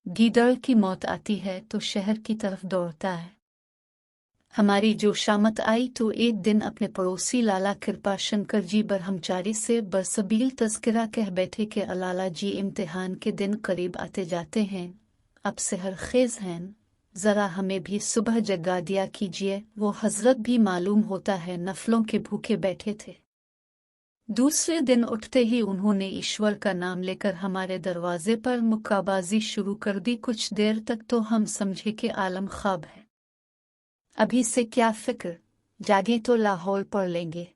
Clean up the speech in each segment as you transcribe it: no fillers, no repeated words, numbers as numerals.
गीदड़ की मौत आती है तो शहर की तरफ दौड़ता है। हमारी जो शामत आई तो एक दिन अपने पड़ोसी लाला कृपा शंकर जी ब्रह्मचारी से बरसबील तज़किरा कह बैठे कि लाला जी इम्तिहान के दिन करीब आते जाते हैं, अब सेहर खेज हैं, ज़रा हमें भी सुबह जगा दिया कीजिए। वो हजरत भी मालूम होता है नफलों के भूखे बैठे थे। दूसरे दिन उठते ही उन्होंने ईश्वर का नाम लेकर हमारे दरवाजे पर मुक्काबाजी शुरू कर दी। कुछ देर तक तो हम समझे कि आलम ख्वाब है, अभी से क्या फिक्र, जागे तो लाहौर पढ़ लेंगे।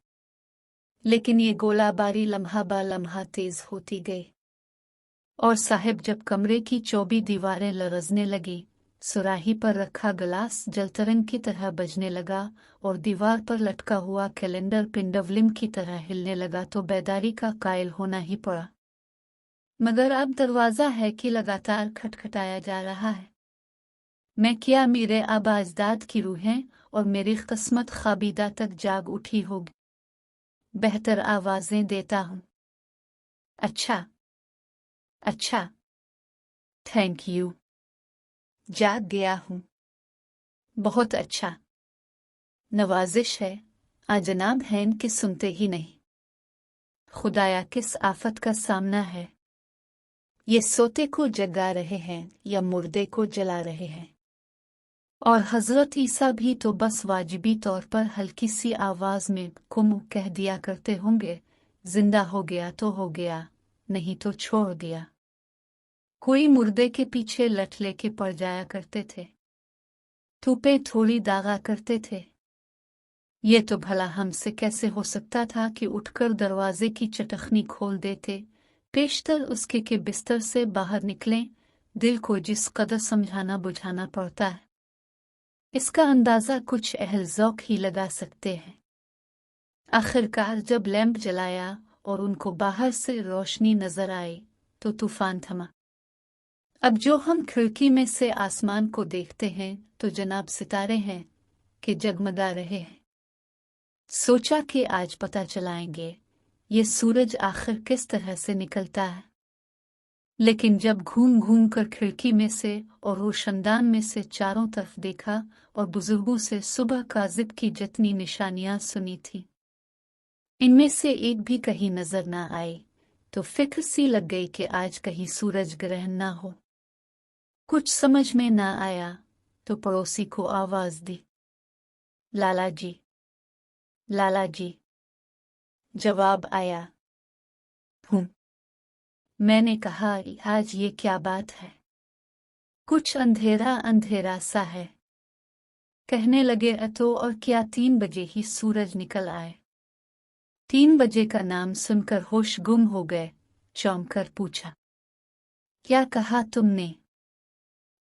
लेकिन ये गोलाबारी लम्हा बा लम्हा तेज होती गई और साहिब जब कमरे की चौबी दीवारें लरजने लगी, सुराही पर रखा गिलास जलतरंग की तरह बजने लगा और दीवार पर लटका हुआ कैलेंडर पिंडवलिम की तरह हिलने लगा तो बेदारी का कायल होना ही पड़ा। मगर अब दरवाज़ा है कि लगातार खटखटाया जा रहा है। मैं क्या मेरे आबा अजदाद की रूहें और मेरी किस्मत खाबीदा तक जाग उठी होगी। बेहतर आवाज़ें देता हूँ। अच्छा अच्छा, थैंक यू, जाग गया हूँ। बहुत अच्छा, नवाजिश है। जनाब हैं कि सुनते ही नहीं। खुदाया किस आफत का सामना है, ये सोते को जगा रहे हैं या मुर्दे को जला रहे हैं। और हजरत ईसा भी तो बस वाजिबी तौर पर हल्की सी आवाज में कुम कह दिया करते होंगे, जिंदा हो गया तो हो गया, नहीं तो छोड़ दिया। कोई मुर्दे के पीछे लठ लेके पड़ जाया करते थे, थूपे थोड़ी दागा करते थे। ये तो भला हमसे कैसे हो सकता था कि उठकर दरवाजे की चटखनी खोल देते, पेशतर उसके के बिस्तर से बाहर निकलें। दिल को जिस कदर समझाना बुझाना पड़ता है, इसका अंदाज़ा कुछ अहल ज़ौक़ ही लगा सकते हैं। आखिरकार जब लैंप जलाया और उनको बाहर से रोशनी नजर आई तो तूफान थमा। अब जो हम खिड़की में से आसमान को देखते हैं तो जनाब सितारे हैं कि जगमगा रहे हैं। सोचा कि आज पता चलाएंगे ये सूरज आखिर किस तरह से निकलता है। लेकिन जब घूम घूम कर खिड़की में से और रोशनदान में से चारों तरफ देखा और बुजुर्गों से सुबह काज़िब की जितनी निशानियां सुनी थी, इनमें से एक भी कहीं नजर ना आई तो फिक्र सी लग गई कि आज कहीं सूरज ग्रहण ना हो। कुछ समझ में ना आया तो पड़ोसी को आवाज दी, लाला जी, लाला जी। जवाब आया, हूँ। मैंने कहा, आज ये क्या बात है, कुछ अंधेरा अंधेरा सा है। कहने लगे, तो और क्या 3 बजे ही सूरज निकल आए। 3 बजे का नाम सुनकर होश गुम हो गए। चौंक कर पूछा, क्या कहा तुमने?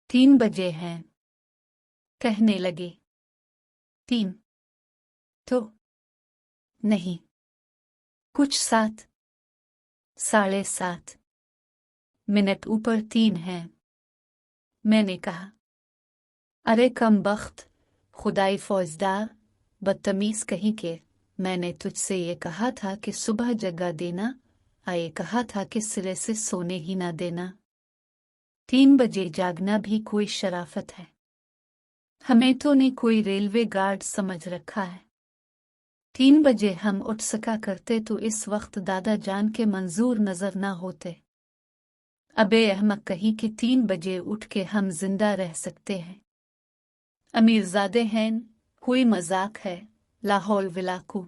3 बजे हैं। कहने लगे, 3 तो नहीं, कुछ 7, 7:30 मिनट ऊपर 3 हैं। मैंने कहा, अरे कम बख्त, खुदाई फौजदार, बदतमीज कहीं के, मैंने तुझसे ये कहा था कि सुबह जगा देना, ये कहा था कि सिरे से सोने ही ना देना। 3 बजे जागना भी कोई शराफत है? हमें तो ने कोई रेलवे गार्ड समझ रखा है। 3 बजे हम उठ सका करते तो इस वक्त दादा जान के मंजूर नजर ना होते। अबे अहमक कहीं कि 3 बजे उठ के हम जिंदा रह सकते हैं। अमीरजादे हैं, कोई मजाक है, लाहौल विलाकू।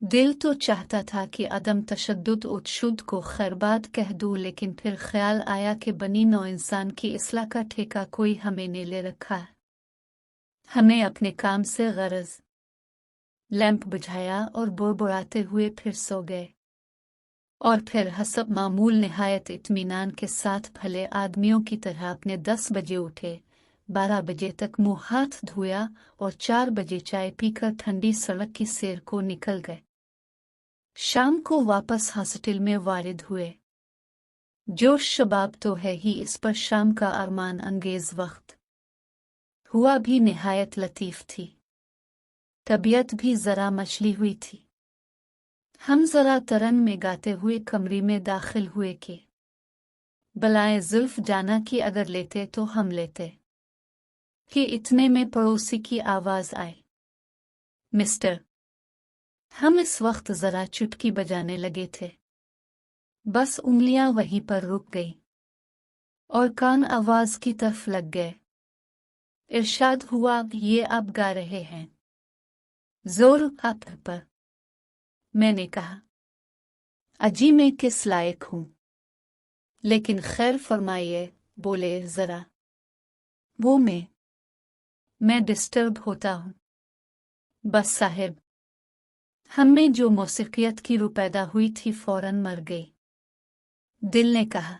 दिल तो चाहता था कि अदम तशद्दुद उत्शुद्ध को खैरबाद कह दूं, लेकिन फिर ख्याल आया कि बनी नौ इंसान की इस्लाह का ठेका कोई हमें ने ले रखा है। हमें अपने काम से गरज। लैंप बुझाया और बुड़बुड़ाते हुए फिर सो गए। और फिर हसब मामूल निहायत इत्मीनान के साथ भले आदमियों की तरह अपने 10 बजे उठे, 12 बजे तक मुंह हाथ धोया और 4 बजे चाय पीकर ठंडी सड़क की सैर को निकल गए। शाम को वापस हॉस्टल में वारिद हुए। जोश शबाब तो है ही, इस पर शाम का अरमान अंगेज वक्त हुआ भी निहायत लतीफ थी। तबीयत भी जरा मचली हुई थी। हम जरा तरन में गाते हुए कमरे में दाखिल हुए कि बलाए जुल्फ जाना कि अगर लेते तो हम लेते। कि इतने में पड़ोसी की आवाज आई, मिस्टर। हम इस वक्त जरा चुटकी बजाने लगे थे। बस उंगलियां वहीं पर रुक गई और कान आवाज की तरफ लग गए। इरशाद हुआ, ये अब गा रहे हैं। जोर आप पर। मैंने कहा, अजी मैं किस लायक हूं, लेकिन खैर फरमाइए, बोले जरा। वो मैं डिस्टर्ब होता हूं। बस साहिब, हम में जो मौसीकियत की रूह पैदा हुई थी फौरन मर गई। दिल ने कहा,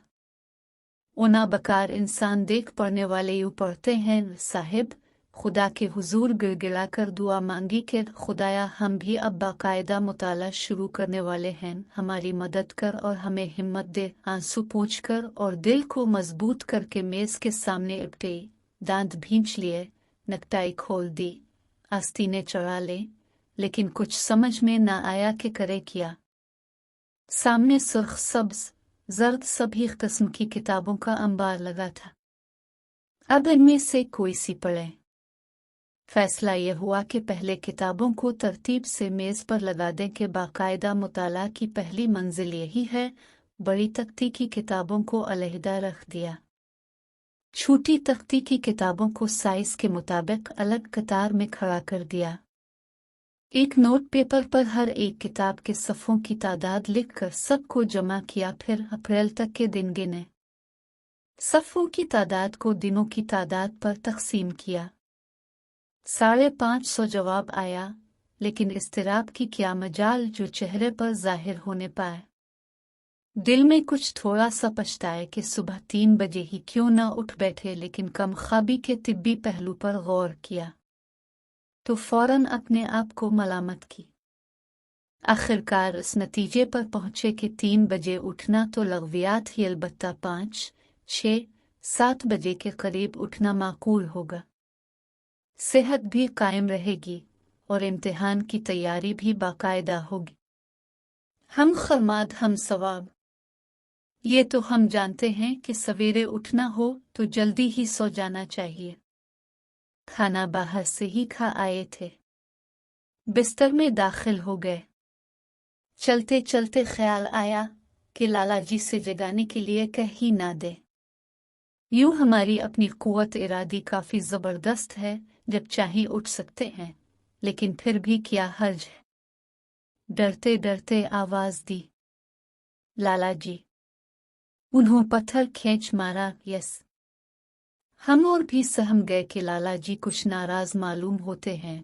ओना बकार इंसान देख पढ़ने वाले यूं पढ़ते हैं, साहिब खुदा के हुजूर गिड़गिड़ा कर दुआ मांगी कि खुदाया हम भी अब बाकायदा मुताला शुरू करने वाले हैं, हमारी मदद कर और हमें हिम्मत दे। आंसू पोंछ कर और दिल को मजबूत करके मेज के सामने उपटे, दांत भींच लिए, नकटाई खोल दी, आस्तीने चढ़ा ले, लेकिन कुछ समझ में न आया कि करे क्या। सामने सुर्ख सब्ज जर्द सभी किस्म की किताबों का अंबार लगा था। अब इनमें से कोई सी पढ़े। फैसला यह हुआ कि पहले किताबों को तरतीब से मेज पर लगा दें कि बाकायदा मुताला की पहली मंजिल यही है। बड़ी तख्ती की किताबों को अलहदा रख दिया। छोटी तख्ती की किताबों को साइज के मुताबिक अलग कतार में खड़ा कर दिया। एक नोट पेपर पर हर एक किताब के सफ़ों की तादाद लिखकर सबको जमा किया, फिर अप्रैल तक के दिन गिने। सफ़ों की तादाद को दिनों की तादाद पर तकसीम किया। 550 जवाब आया, लेकिन इस्तिराब की क्या मजाल जो चेहरे पर जाहिर होने पाए। दिल में कुछ थोड़ा सा पछताए कि सुबह 3 बजे ही क्यों न उठ बैठे, लेकिन कम ख्वाबी के तिब्बी पहलू पर गौर किया तो फौरन अपने आप को मलामत की। आखिरकार इस नतीजे पर पहुंचे कि 3 बजे उठना तो लगवियात ही, अलबत्ता 5, 6, 7 बजे के करीब उठना माकूल होगा। सेहत भी कायम रहेगी और इम्तिहान की तैयारी भी बाकायदा होगी। हम खरमाद हम सवाब। ये तो हम जानते हैं कि सवेरे उठना हो तो जल्दी ही सो जाना चाहिए। खाना बाहर से ही खा आए थे। बिस्तर में दाखिल हो गए। चलते चलते ख्याल आया कि लाला जी से जगाने के लिए कह ही ना दे। यूं हमारी अपनी कुव्वत इरादी काफी जबरदस्त है, जब चाहे उठ सकते हैं, लेकिन फिर भी क्या हर्ज है। डरते डरते आवाज दी, लाला जी। उन्होंने पत्थर खींच मारा, यस। हम और भी सहम गए कि लाला जी कुछ नाराज मालूम होते हैं।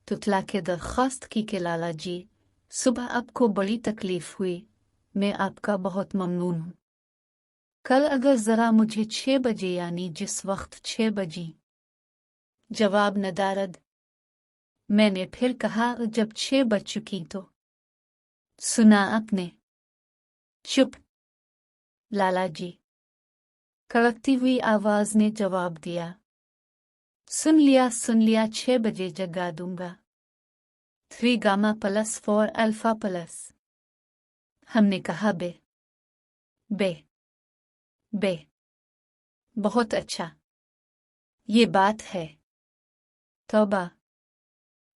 तुतला के दरख्वास्त की कि लाला जी, सुबह आपको बड़ी तकलीफ हुई, मैं आपका बहुत ममनून हूँ। कल अगर जरा मुझे 6 बजे, यानी जिस वक्त 6 बजी। जवाब नदारद। मैंने फिर कहा, जब 6 बज चुकी तो। सुना आपने? चुप, लाला जी, कड़कती हुई आवाज ने जवाब दिया। सुन लिया, 6 बजे जगा दूंगा। 3 गामा प्लस 4 अल्फा प्लस। हमने कहा, बे बहुत अच्छा, ये बात है। तौबा,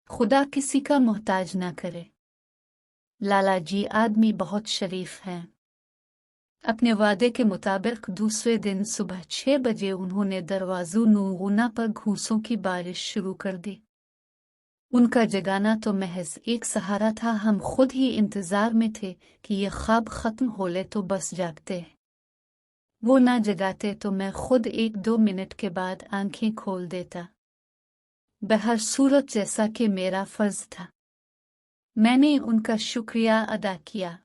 खुदा किसी का मोहताज ना करे। लाला जी आदमी बहुत शरीफ हैं। अपने वादे के मुताबिक दूसरे दिन सुबह 6 बजे उन्होंने दरवाज़ों नूगुना पर घूंसों की बारिश शुरू कर दी। उनका जगाना तो महज एक सहारा था। हम खुद ही इंतजार में थे कि ये ख्वाब खत्म हो ले तो बस जागते। वो ना जगाते तो मैं खुद 1-2 मिनट के बाद आंखें खोल देता। बहर सूरत जैसा कि मेरा फर्ज था, मैंने उनका शुक्रिया अदा किया।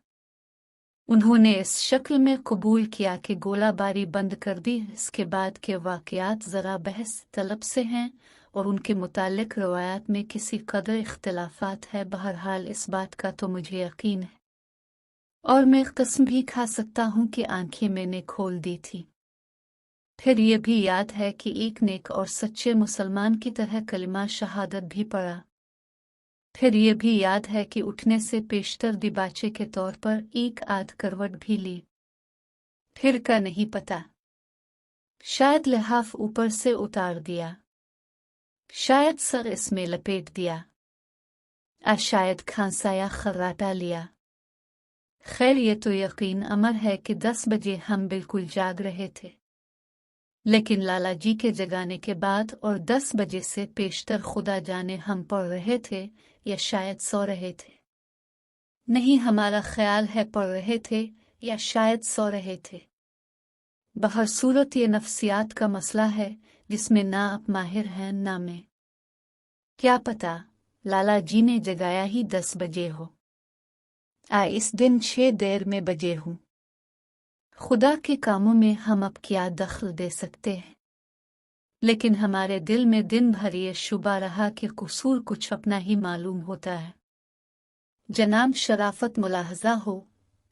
उन्होंने इस शक्ल में कबूल किया कि गोलाबारी बंद कर दी। इसके बाद के वाक़यात ज़रा बहस तलब से हैं और उनके मुतालिक रवायात में किसी कदर इख्तिलाफात है। बहरहाल इस बात का तो मुझे यकीन है और मैं कसम भी खा सकता हूँ कि आंखें मैंने खोल दी थी। फिर ये भी याद है कि एक नेक और सच्चे मुसलमान की तरह कलिमा शहादत भी पढ़ा। फिर ये भी याद है कि उठने से पेशतर दिबाचे के तौर पर एक आध करवट भी ली। फिर का नहीं पता। शायद लिहाफ ऊपर से उतार दिया, शायद सर इसमें लपेट दिया, शायद खांसाया खर्राटा लिया। खैर ये तो यकीन अमर है कि 10 बजे हम बिल्कुल जाग रहे थे, लेकिन लाला जी के जगाने के बाद और 10 बजे से पेशतर खुदा जाने हम पढ़ रहे थे या शायद सो रहे थे। नहीं, हमारा ख्याल है पढ़ रहे थे या शायद सो रहे थे। बहर सूरत ये नफ्सियात का मसला है जिसमें ना आप माहिर हैं ना मैं। क्या पता लाला जी ने जगाया ही 10 बजे हो, इस दिन 6 देर में बजे हूँ। खुदा के कामों में हम अब क्या दखल दे सकते हैं, लेकिन हमारे दिल में दिन भर ये शुबा रहा कि कसूर कुछ अपना ही मालूम होता है। जनाब शराफत मुलाहजा हो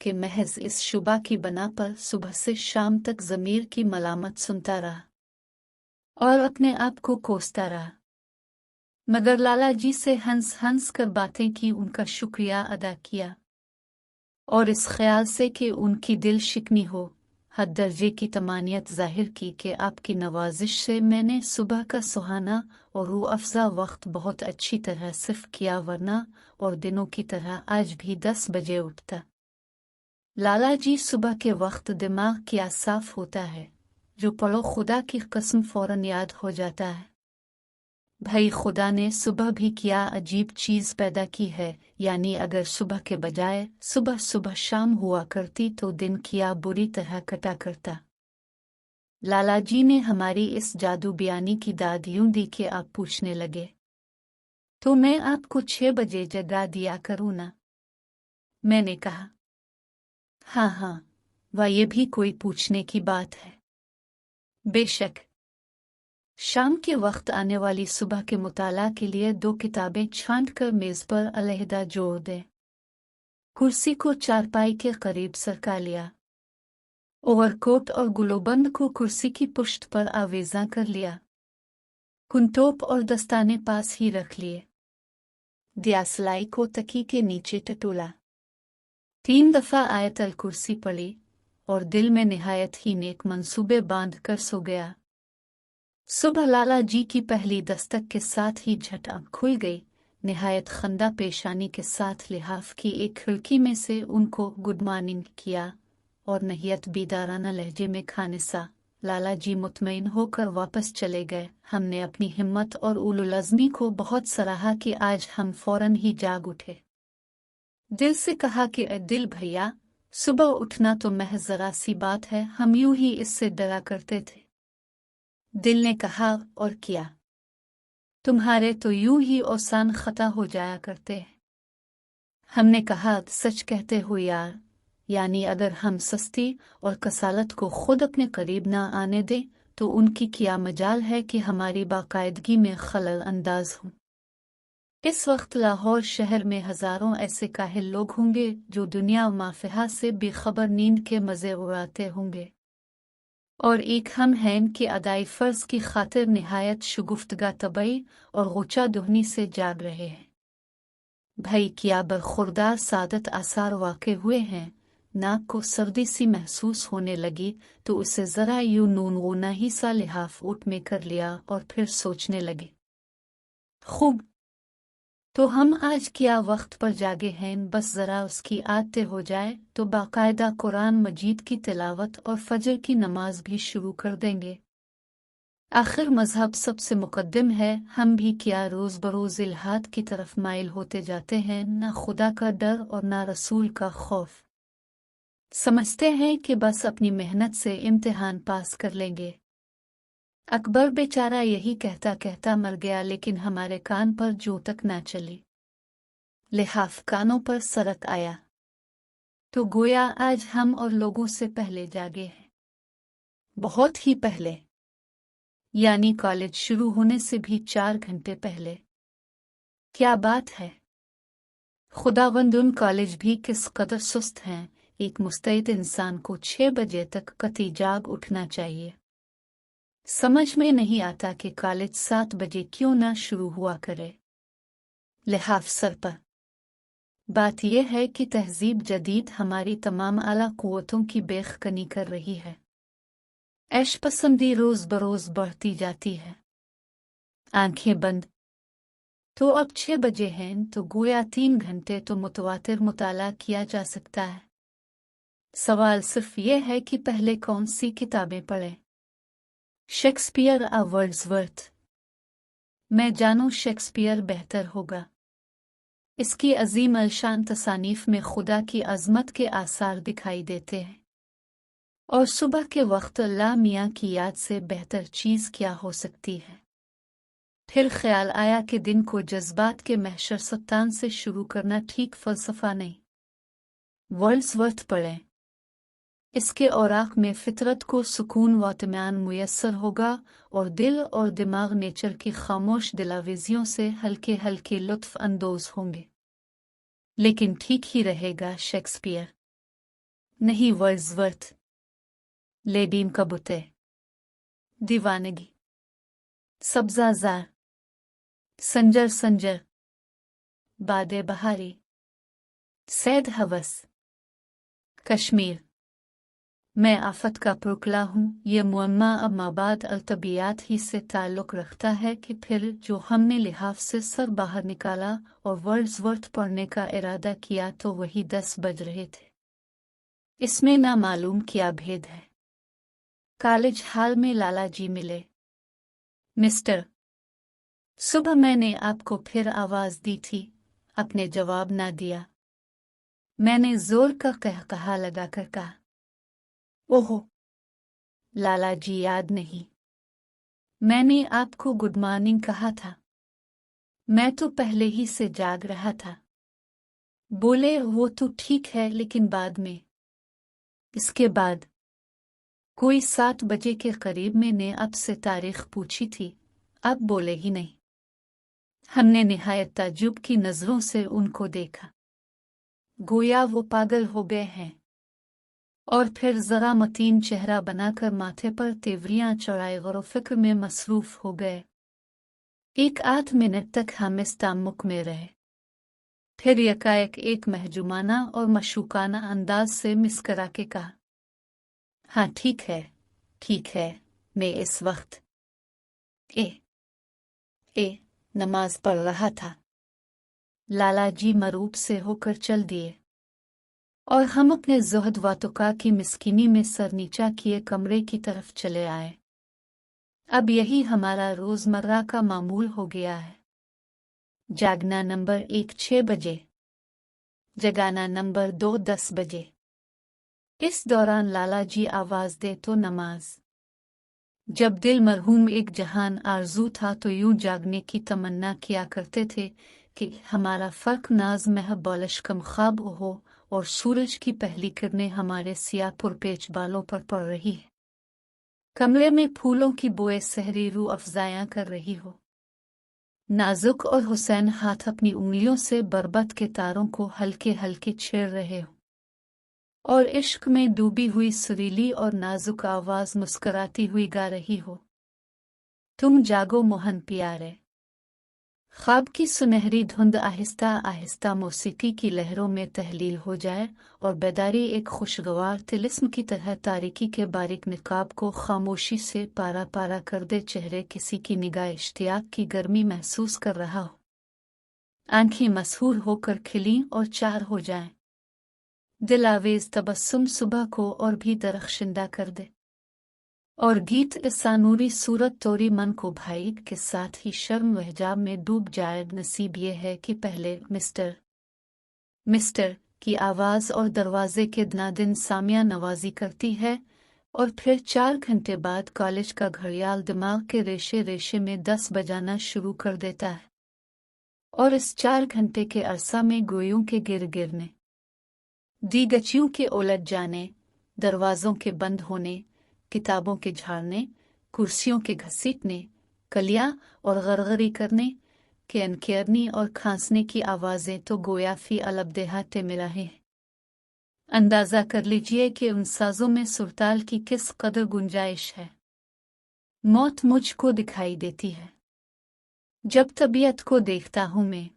कि महज इस शुबा की बना पर सुबह से शाम तक ज़मीर की मलामत सुनता रहा और अपने आप को कोसता रहा, मगर लाला जी से हंस हंस कर बातें की, उनका शुक्रिया अदा किया और इस ख्याल से कि उनकी दिल शिकनी हो हद दर्जे की तमानियत जाहिर की कि आपकी नवाजिश से मैंने सुबह का सुहाना और रूह अफ़ज़ा वक्त बहुत अच्छी तरह सिर्फ किया, वरना और दिनों की तरह आज भी 10 बजे उठता। लाला जी सुबह के वक्त दिमाग क्या साफ होता है, जो पढ़ो खुदा की कसम फौरन याद हो जाता है। भाई खुदा ने सुबह भी क्या अजीब चीज़ पैदा की है, यानी अगर सुबह के बजाय सुबह सुबह शाम हुआ करती तो दिन क्या बुरी तरह कटा करता। लाला जी ने हमारी इस जादू बयानी की दाद यूं दी कि आप पूछने लगे, तो मैं आपको 6 बजे जगा दिया करूँ ना? मैंने कहा, हाँ हाँ, वह ये भी कोई पूछने की बात है। बेशक। शाम के वक्त आने वाली सुबह के मुताला के लिए 2 किताबें छांट कर मेज़ पर अलहदा जोड़ दें। कुर्सी को चारपाई के करीब सरका लिया, ओवरकोट और गुलोबंद को कुर्सी की पुश्त पर आवेजा कर लिया, कुंतोप और दस्ताने पास ही रख लिए, दियासलाई को तकी के नीचे टटोला, 3 दफा आयतल कुर्सी पढ़ी और दिल में निहायत ही नेक मंसूबे बांध कर सो गया। सुबह लाला जी की पहली दस्तक के साथ ही झट आँख खुल गई। निहायत खंदा पेशानी के साथ लिहाफ की एक खिड़की में से उनको गुड मॉर्निंग किया और नहियत बीदाराना लहजे में खाने सा लाला जी मुतमईन होकर वापस चले गए। हमने अपनी हिम्मत और उलुल अज़्मी को बहुत सराहा कि आज हम फौरन ही जाग उठे। दिल से कहा कि ए दिल भैया, सुबह उठना तो महज जरा सी बात है, हम यूं ही इससे डरा करते थे। दिल ने कहा, और किया, तुम्हारे तो यूं ही औसान खता हो जाया करते हैं। हमने कहा, सच कहते हो यार, यानी अगर हम सस्ती और कसालत को खुद अपने करीब ना आने दें तो उनकी क्या मजाल है कि हमारी बाकायदगी में खलल अंदाज हों। इस वक्त लाहौर शहर में हजारों ऐसे काहिल लोग होंगे जो दुनिया माफिहा से बेखबर नींद के मजे उड़ाते होंगे, और एक हम हैं कि अदाई फ़र्ज की खातिर निहायत शुगुफ्तगा तबई और गुचा दुहनी से जाग रहे हैं। भाई क्या बरखुरदार सादत आसार वाक़े हुए हैं। नाक को सर्दी सी महसूस होने लगी तो उसे ज़रा यूं नूनगुना ही सा लिहाफ ऊट में कर लिया और फिर सोचने लगे, खूब, तो हम आज क्या वक्त पर जागे हैं, बस ज़रा उसकी आदत हो जाए तो बाकायदा कुरान मजीद की तिलावत और फजर की नमाज भी शुरू कर देंगे। आखिर मजहब सबसे मुकद्दम है, हम भी क्या रोज़ बरोज़ इल्हाद की तरफ माइल होते जाते हैं। ना खुदा का डर और ना रसूल का खौफ। समझते हैं कि बस अपनी मेहनत से इम्तिहान पास कर लेंगे। अकबर बेचारा यही कहता कहता मर गया, लेकिन हमारे कान पर जो तक ना चली। लिहाफ कानों पर सरक आया तो गोया आज हम और लोगों से पहले जागे हैं, बहुत ही पहले, यानी कॉलेज शुरू होने से भी 4 घंटे पहले। क्या बात है, खुदावंद, उन कॉलेज भी किस कदर सुस्त हैं। एक मुस्तैद इंसान को 6 बजे तक कतई जाग उठना चाहिए। समझ में नहीं आता कि कॉलेज 7 बजे क्यों ना शुरू हुआ करे। लिहाफ सर पर बात यह है कि तहजीब जदीद हमारी तमाम आला क़ुव्वतों की बेखकनी कर रही है। ऐश पसंदी रोज़ बरोज़ बढ़ती जाती है। आंखें बंद तो अब 6 बजे हैं, तो गोया 3 घंटे तो मुतवातिर मुताला किया जा सकता है। सवाल सिर्फ ये है कि पहले कौन सी किताबें पढ़ें। शेक्सपियर या वर्ड्सवर्थ? मैं जानूं शेक्सपियर बेहतर होगा। इसकी अजीम अलशान तसानीफ में खुदा की अजमत के आसार दिखाई देते हैं, और सुबह के वक्त अल्लाह मियाँ की याद से बेहतर चीज़ क्या हो सकती है। फिर ख्याल आया कि दिन को जज्बात के महशर सत्तान से शुरू करना ठीक फ़लसफ़ा नहीं। वर्ड्सवर्थ पढ़ें। इसके औराक में फितरत को सुकून व इत्मीनान मुयस्सर होगा, और दिल और दिमाग नेचर की खामोश दिलावेजियों से हल्के हल्के लुत्फ़ अंदोज होंगे। लेकिन ठीक ही रहेगा शेक्सपियर, नहीं वर्ड्सवर्थ। लेडीम का बुते, दीवानगी, सब्ज़ाज़ार, संजर संजर, बादे बहारी, सैद हवस, कश्मीर। मैं आफत का पुरखला हूँ। ये मुअम्मा अब माबाद अलतबियात ही से ताल्लुक़ रखता है कि फिर जो हमने लिहाफ से सर बाहर निकाला और वर्ड्सवर्थ पढ़ने का इरादा किया तो वही 10 बज रहे थे। इसमें ना मालूम क्या भेद है। कॉलेज हाल में लाला जी मिले। मिस्टर, सुबह मैंने आपको फिर आवाज़ दी थी, आपने जवाब ना दिया। मैंने ज़ोर का कहकहा लगाकर कहा, ओहो लाला जी, याद नहीं। मैंने आपको गुड मॉर्निंग कहा था। मैं तो पहले ही से जाग रहा था। बोले, वो तो ठीक है, लेकिन बाद में। इसके बाद कोई 7 बजे के करीब मैंने आपसे तारीख पूछी थी, आप बोले ही नहीं। हमने निहायत ताज्जुब की नज़रों से उनको देखा, गोया वो पागल हो गए हैं, और फिर ज़रा मतीन चेहरा बनाकर माथे पर तेवरियां चढ़ाए गौर फिक्र में मसरूफ़ हो गए। 1-8 मिनट तक हम इस तामुक में रहे। फिर यकाएक एक महजुमाना और मशूकाना अंदाज से मुस्करा के कहा, हाँ ठीक है, ठीक है। मैं इस वक्त नमाज पढ़ रहा था। लाला जी मरूब से होकर चल दिए, और हम अपने ज़ुहद व तुका की मिस्कीनी में सर नीचा किए कमरे की तरफ चले आए। अब यही हमारा रोज़मर्रा का मामूल हो गया है। जागना नंबर 1 6 बजे, जगाना नंबर 2 10 बजे। इस दौरान लाला जी आवाज़ दे तो नमाज। जब दिल मरहूम एक जहान आरजू था तो यूं जागने की तमन्ना किया करते थे कि हमारा फ़र्क नाज महब बौलश कम ख्वाब हो और सूरज की पहली किरणें हमारे सियाह पुरपेच बालों पर पड़ रही है। कमरे में फूलों की बोए सहरी रूह अफ़ज़ायां कर रही हो। नाजुक और हुसैन हाथ अपनी उंगलियों से बरबत के तारों को हल्के हल्के छेड़ रहे हो, और इश्क में डूबी हुई सुरीली और नाजुक आवाज़ मुस्कराती हुई गा रही हो, तुम जागो मोहन प्यारे। ख्वाब की सुनहरी धुंध आहिस्ता आहिस्ता मौसीकी की लहरों में तहलील हो जाए, और बेदारी एक खुशगवार तिलिस्म की तरह तारीकी के बारीक निकाब को खामोशी से पारा पारा कर दे। चेहरे किसी की निगाह इश्तियाक की गर्मी महसूस कर रहा हो, आंखें मसहूर होकर खिलीं और चार हो जाएं। दिलावेज तबस्सुम सुबह को और भी दरख्शिंदा कर दे, और गीत सानूरी सूरत तोरी मन को भाई के साथ ही शर्म व हिजाब में डूब जाए। नसीब ये है कि पहले मिस्टर की आवाज़ और दरवाजे के दिन सामिया नवाजी करती है, और फिर 4 घंटे बाद कॉलेज का घड़ियाल दिमाग के रेशे रेशे में 10 बजाना शुरू कर देता है, और इस 4 घंटे के अरसा में गोयों के गिरने, दीगचियों के उलट जाने, दरवाज़ों के बंद होने, किताबों के झाड़ने, कुर्सियों के घसीटने, कलियां और गरगरी करने के अनकेरनी और खांसने की आवाज़ें तो गोया फी अलबदेहाते मिला है। अंदाज़ा कर लीजिए कि उन साज़ों में सुरताल की किस कदर गुंजाइश है। मौत मुझको दिखाई देती है जब तबीयत को देखता हूँ मैं।